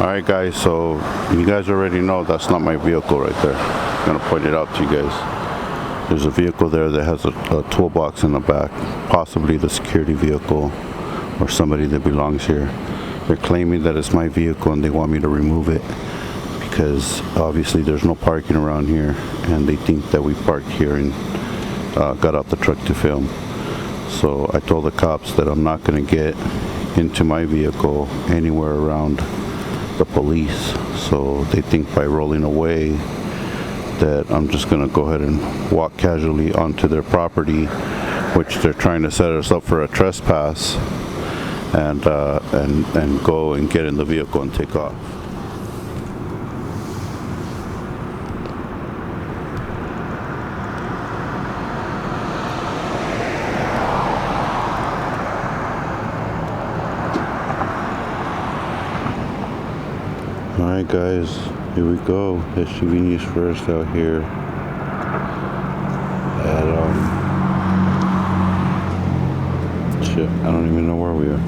Alright guys, so you guys already know that's not my vehicle right there. I'm gonna point it out to you guys. There's a vehicle there that has a toolbox in the back, possibly the security vehicle or somebody that belongs here. They're claiming that it's my vehicle and they want me to remove it because obviously there's no parking around here and they think that we parked here and got out the truck to film. So I told the cops that I'm not gonna get into my vehicle anywhere around the police, so they think by rolling away that I'm just gonna go ahead and walk casually onto their property, which they're trying to set us up for a trespass, and go and get in the vehicle and take off. Alright guys, here we go. SUV first out here at shit, I don't even know where we are.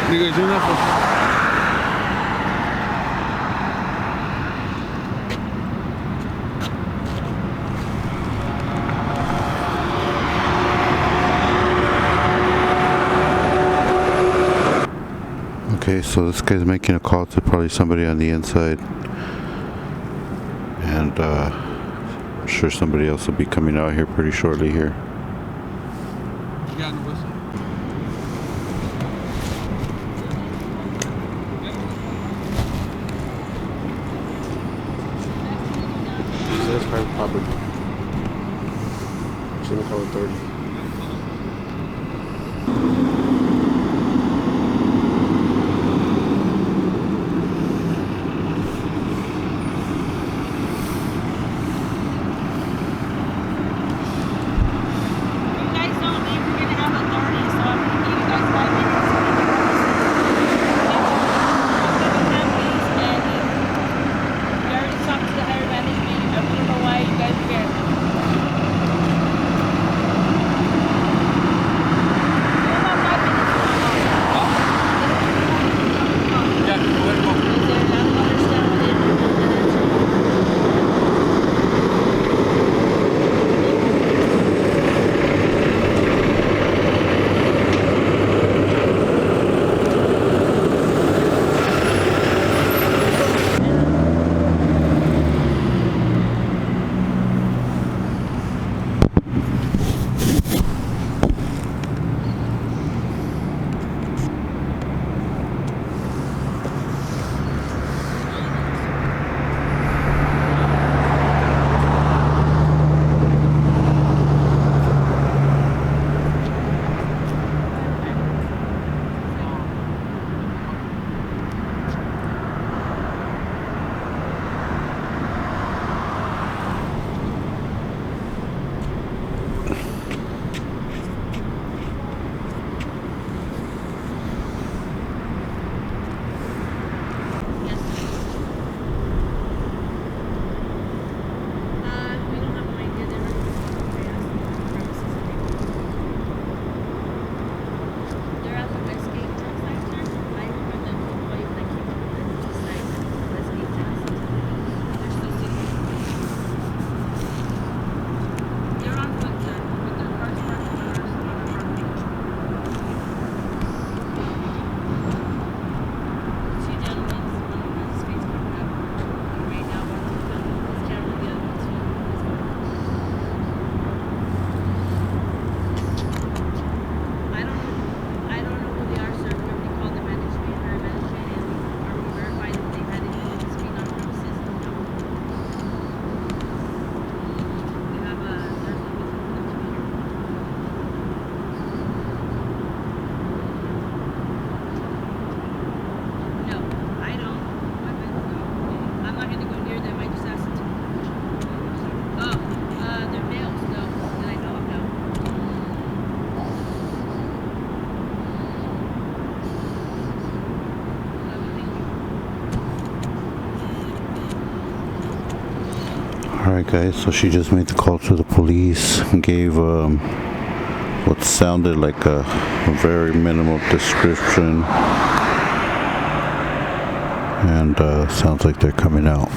What are you guys doing that for? Okay, so this guy's making a call to probably somebody on the inside, and I'm sure somebody else will be coming out here pretty shortly here. You got the whistle? That's private property. Shouldn't call authority. Alright guys, so she just made the call to the police and gave what sounded like a very minimal description, and sounds like they're coming out.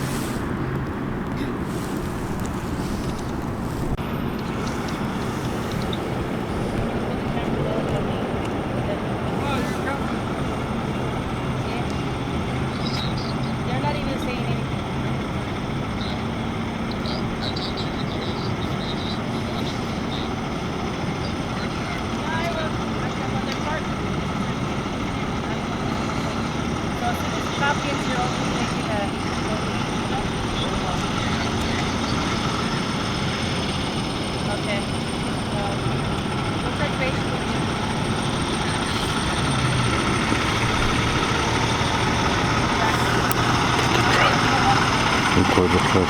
Record the truck.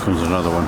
Comes another one.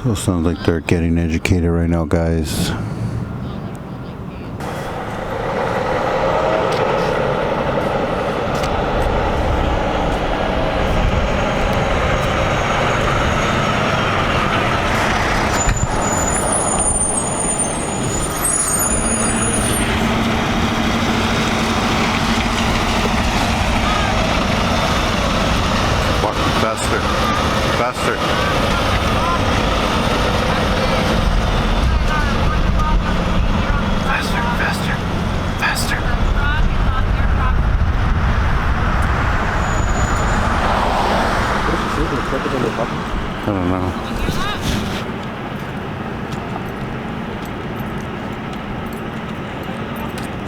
So it sounds like they're getting educated right now, guys. Walk faster, faster. I don't know.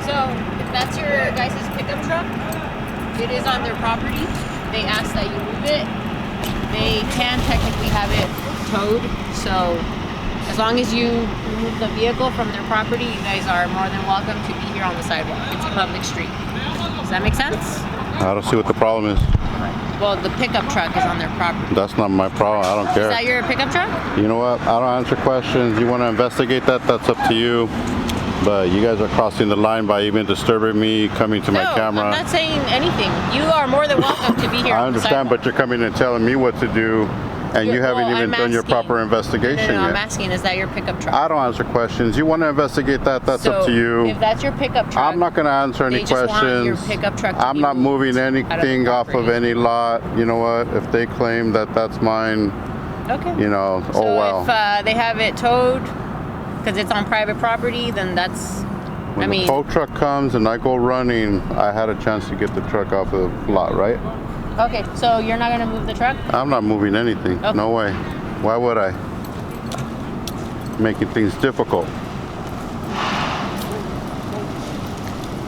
So, if that's your guys' pickup truck, it is on their property. They ask that you move it. They can technically have it towed. So, as long as you remove the vehicle from their property, you guys are more than welcome to be here on the sidewalk. It's a public street. Does that make sense? I don't see what the problem is. Well, the pickup truck is on their property. That's not my problem. I don't care. Is that your pickup truck? You know what? I don't answer questions. You want to investigate that? That's up to you. But you guys are crossing the line by even disturbing me, coming to my camera. I'm not saying anything. You are more than welcome to be here. I understand, but you're coming and telling me what to do, and you haven't even done your proper investigation No, yet. I'm asking, is that your pickup truck? I don't answer questions. You want to investigate that? That's up to you. If that's your pickup truck, I'm not going to answer any they just questions. want your pickup truck to I'm be not moving moved anything off of any lot. You know what? If they claim that that's mine, okay. you know, So oh well. if they have it towed because it's on private property, then that's. When the tow truck comes and I go running, I had a chance to get the truck off the lot, right? Okay, so you're not gonna move the truck? I'm not moving anything. Okay. No way. Why would I? Making things difficult.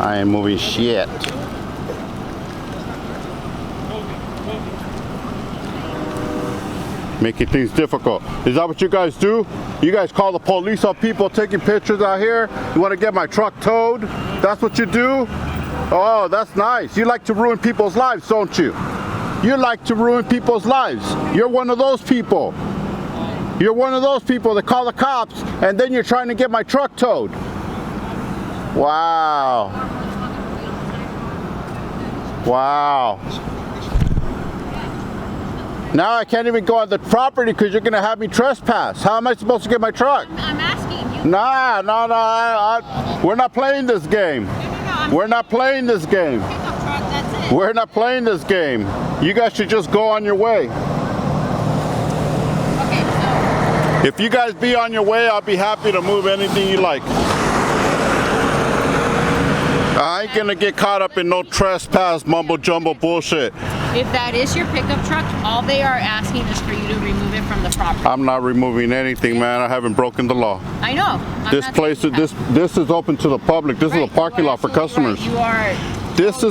I ain't moving shit. Making things difficult. Is that what you guys do? You guys call the police on people taking pictures out here? You want to get my truck towed? That's what you do? Oh, that's nice. You like to ruin people's lives, don't you? You like to ruin people's lives. You're one of those people. You're one of those people that call the cops and then you're trying to get my truck towed. Wow. Wow. Now I can't even go on the property because you're going to have me trespass. How am I supposed to get my truck? I'm asking you. Nah, we're not playing this game. We're not playing this game. Pickup truck, that's it. We're not playing this game. You guys should just go on your way. Okay, so If you guys be on your way, I'll be happy to move anything you like. I ain't gonna get caught up in no trespass mumbo jumbo bullshit. if that is your pickup truck, all they are asking is for you to remove it from the property. I'm not removing anything, man. I haven't broken the law. I know. This place, this is open to the public. This is a parking lot for customers. Right. You are. This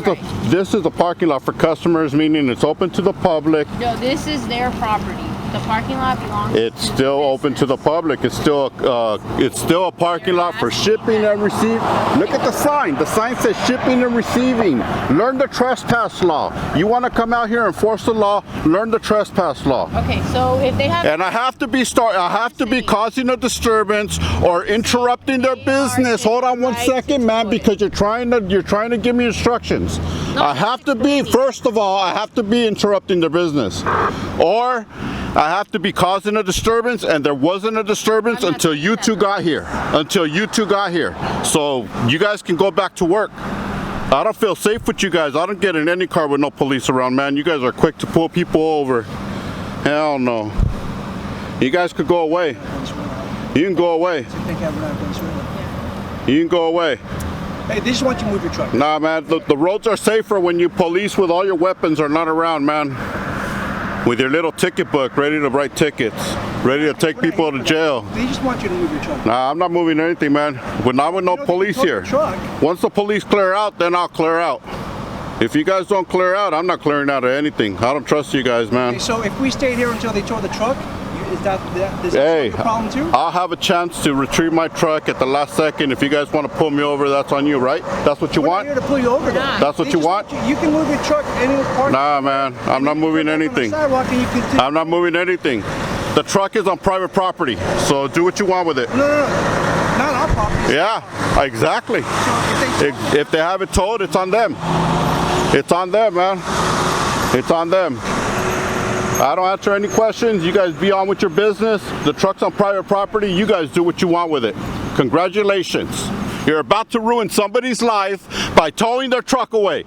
is the parking lot for customers, meaning it's open to the public. No, this is their property. The parking lot belongs. It's still open to the public. It's still a parking lot for shipping and receiving. Look at the sign. The sign says shipping and receiving. Learn the trespass law. You want to come out here and enforce the law? Learn the trespass law. Okay, so if they have. And I have to be causing a disturbance or interrupting their business. Hold on one second, man, because you're trying to give me instructions. I have to be, first of all, I have to be interrupting their business, or I have to be causing a disturbance, and there wasn't a disturbance until you two got here. So you guys can go back to work. I don't feel safe with you guys. I don't get in any car with no police around, man. You guys are quick to pull people over. Hell no. You guys could go away. You can go away. You can go away. Hey, they just want you to move your truck. Nah, man, the roads are safer when you police with all your weapons are not around, man. With your little ticket book, ready to write tickets, ready to take people to jail. They just want you to move your truck. Nah, I'm not moving anything, man. Not with no police here. Once the police clear out, then I'll clear out. If you guys don't clear out, I'm not clearing out of anything. I don't trust you guys, man. Okay, so if we stayed here until they tore the truck, is that Hey, a problem too? I'll have a chance to retrieve my truck at the last second. If you guys want to pull me over, that's on you, right? That's what you want? We're not here to pull you over. Nah. That's what you want? You can move your truck any part. Nah, man, I'm not moving anything. I'm not moving anything. The truck is on private property, so do what you want with it. No, not our property. Yeah, exactly. So If they have it towed, it's on them. It's on them, man. It's on them. I don't answer any questions. You guys be on with your business. The truck's on private property. You guys do what you want with it. Congratulations. You're about to ruin somebody's life by towing their truck away.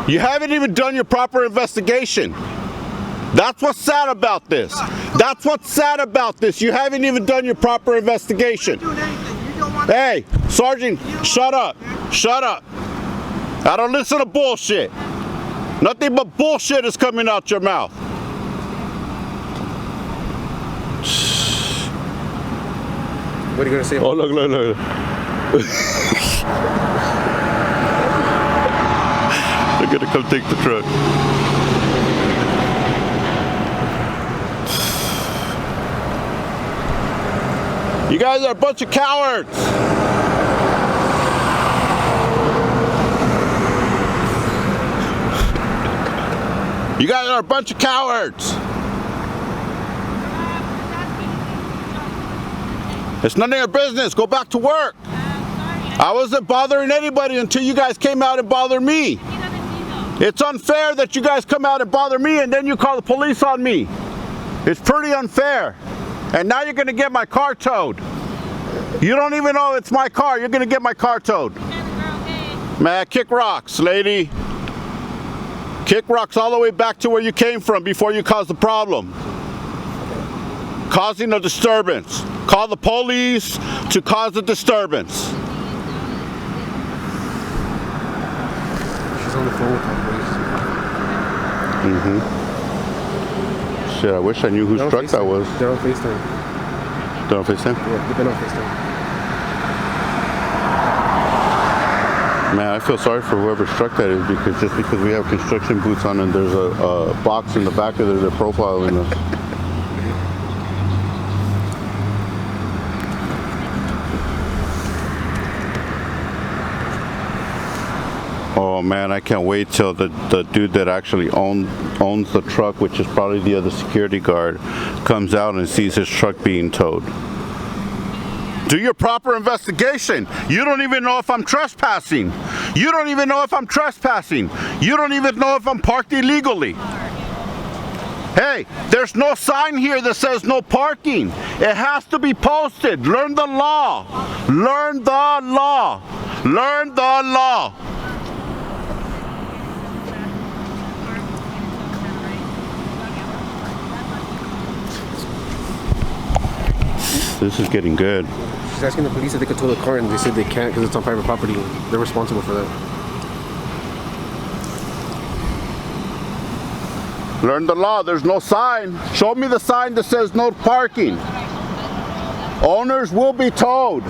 You haven't even done your proper investigation. That's what's sad about this. That's what's sad about this. You haven't even done your proper investigation. Hey, Sergeant, shut up. Shut up. I don't listen to bullshit. Nothing but bullshit is coming out your mouth. What are you gonna say? Oh, look. They're gonna come take the truck. You guys are a bunch of cowards. You guys are a bunch of cowards. It's none of your business. Go back to work. I wasn't bothering anybody until you guys came out and bothered me. It's unfair that you guys come out and bother me and then you call the police on me. It's pretty unfair. And now you're going to get my car towed. You don't even know it's my car. You're going to get my car towed. Man, kick rocks, lady. Kick rocks all the way back to where you came from before you caused the problem. Causing a disturbance. Call the police to cause a disturbance. She's on the phone with the police. Shit, I wish I knew whose truck that was. They're on FaceTime. They're on FaceTime? Yeah, they've been on FaceTime. Man, I feel sorry for whoever's truck that is because we have construction boots on and there's a box in the back of their profiling us. Oh man, I can't wait till the dude that actually owns the truck, which is probably the other security guard, comes out and sees his truck being towed. Do your proper investigation. You don't even know if I'm trespassing. You don't even know if I'm trespassing. You don't even know if I'm parked illegally. Hey, there's no sign here that says no parking. It has to be posted. Learn the law. Learn the law. Learn the law. This is getting good. She's asking the police if they could tow the car, and they said they can't because it's on private property. They're responsible for that. Learn the law. There's no sign. Show me the sign that says no parking. Owners will be towed.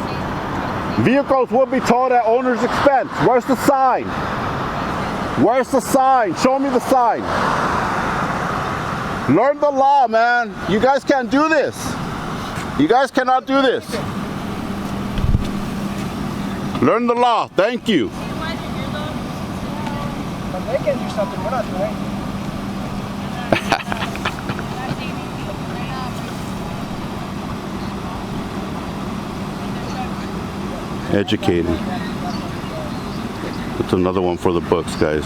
Vehicles will be towed at owner's expense. Where's the sign? Where's the sign? Show me the sign. Learn the law, man. You guys can't do this. You guys cannot do this. Learn the law. Thank you. But they can do something we're not doing. Educated. It's another one for the books, guys.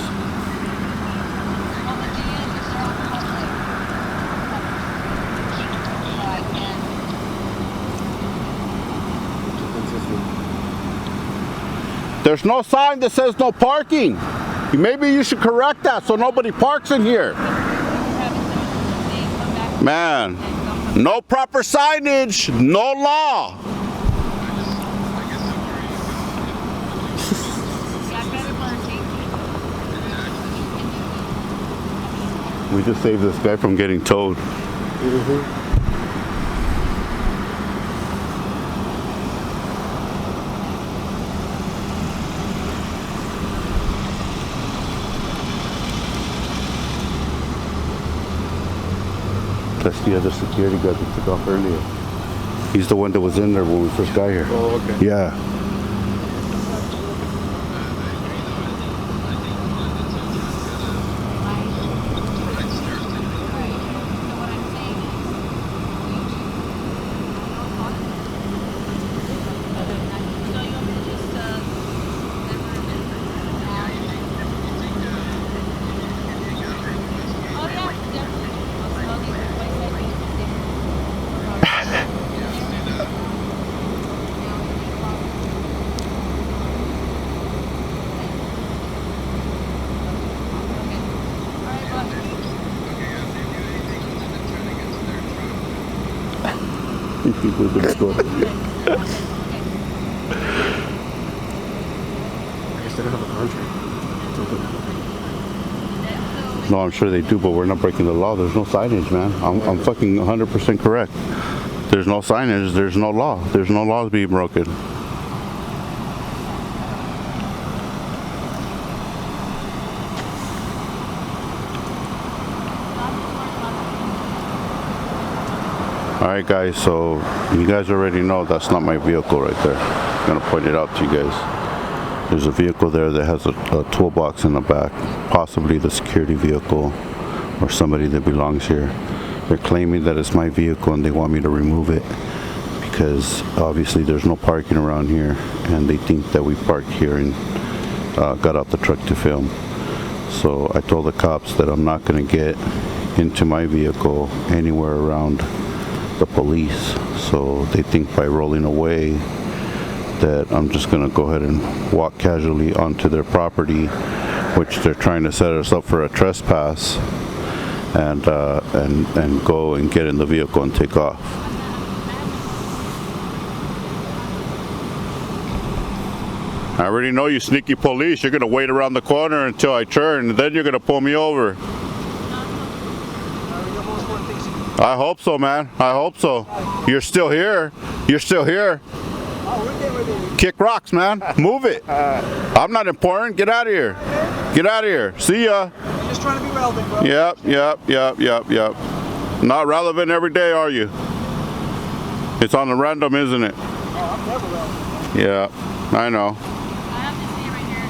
There's no sign that says no parking. Maybe you should correct that so nobody parks in here. Man, no proper signage, no law. We just saved this guy from getting towed. That's the other security guard that took off earlier. He's the one that was in there when we first got here. Oh, okay. Yeah. People are gonna go. I guess they don't have a contract. No, I'm sure they do, but we're not breaking the law. There's no signage, man. I'm fucking 100% correct. There's no signage. There's no law. There's no laws being broken. Alright guys, so you guys already know that's not my vehicle right there. I'm gonna point it out to you guys. There's a vehicle there that has a toolbox in the back, possibly the security vehicle or somebody that belongs here. They're claiming that it's my vehicle and they want me to remove it because obviously there's no parking around here and they think that we parked here and got out the truck to film. So I told the cops that I'm not gonna get into my vehicle anywhere around the police, so they think by rolling away that I'm just gonna go ahead and walk casually onto their property, which they're trying to set us up for a trespass, and go and get in the vehicle and take off. I already know you sneaky police. You're gonna wait around the corner until I turn, and then you're gonna pull me over. I hope so, man. I hope so. You're still here. You're still here. Kick rocks, man. Move it. I'm not important. Get out of here. Get out of here. See ya. Just trying to be relevant, bro. Yep. Not relevant every day, are you? It's on the random, isn't it? Oh, I'm never relevant. Yeah, I know. I have to see right here.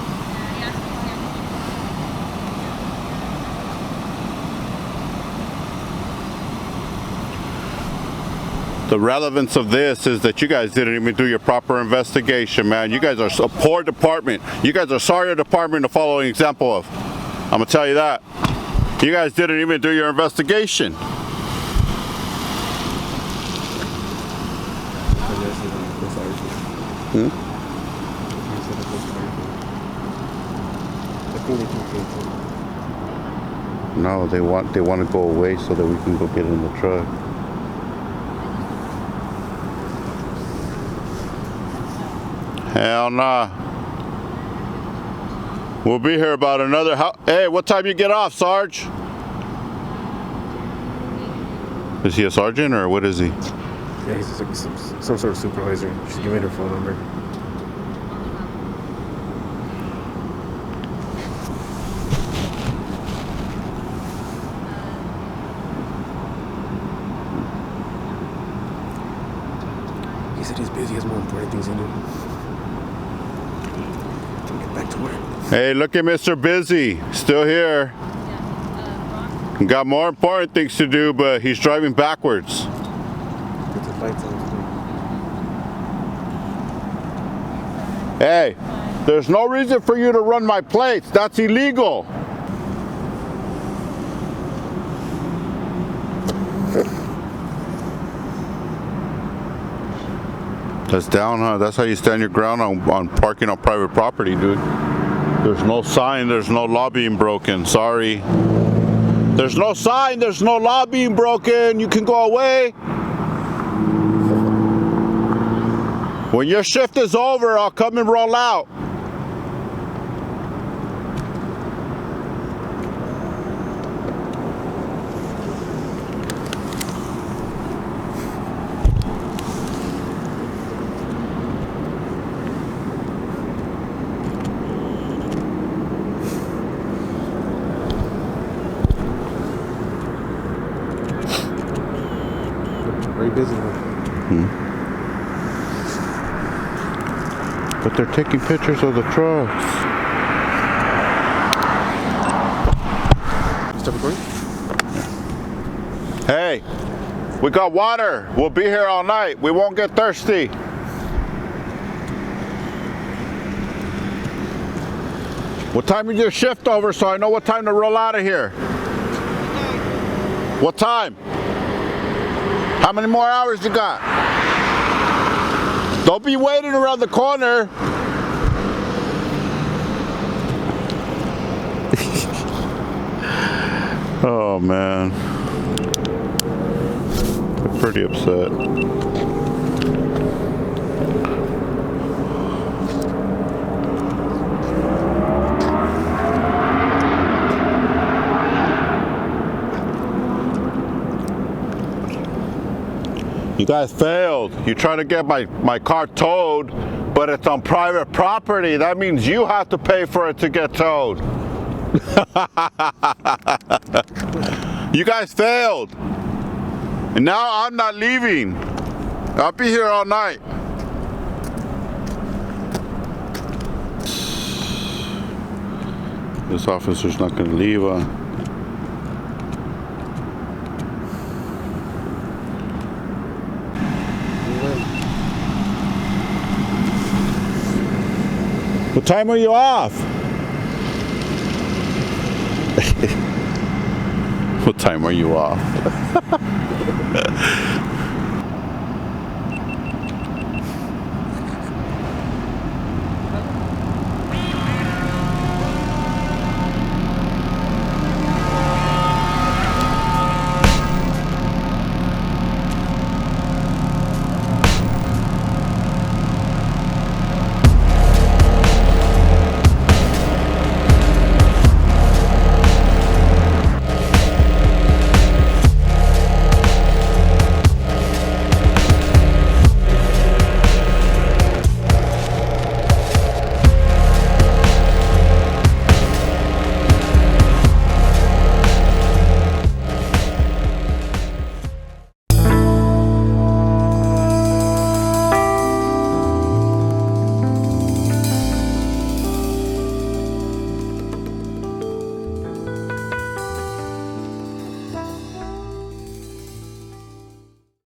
The relevance of this is that you guys didn't even do your proper investigation, man. You guys are a poor department. You guys are a sorry department to follow an example of. I'm gonna tell you that. You guys didn't even do your investigation. No, they want to go away so that we can go get in the truck. Hell nah. We'll be here about another. Hey, what time you get off, Sarge? Is he a sergeant or what is he? Yeah, he's like some sort of supervisor. She's giving her phone number. He said he's busy. He has more important things to do. Can get back to work. Hey, look at Mr. Busy. Still here. Got more important things to do, but he's driving backwards. Put the lights on. Hey, there's no reason for you to run my plates. That's illegal. That's down, huh? That's how you stand your ground on parking on private property, dude. There's no sign, there's no law being broken. Sorry. There's no sign, there's no law being broken. You can go away. When your shift is over, I'll come and roll out. Very busy. But they're taking pictures of the trucks. Stop recording? Hey, we got water. We'll be here all night. We won't get thirsty. What time is your shift over so I know what time to roll out of here? What time? How many more hours you got? Don't be waiting around the corner. Oh man. They're pretty upset. You guys failed. You're trying to get my car towed, but it's on private property. That means you have to pay for it to get towed. You guys failed. And now I'm not leaving. I'll be here all night. This officer's not going to leave. What time are you off? What time are you off?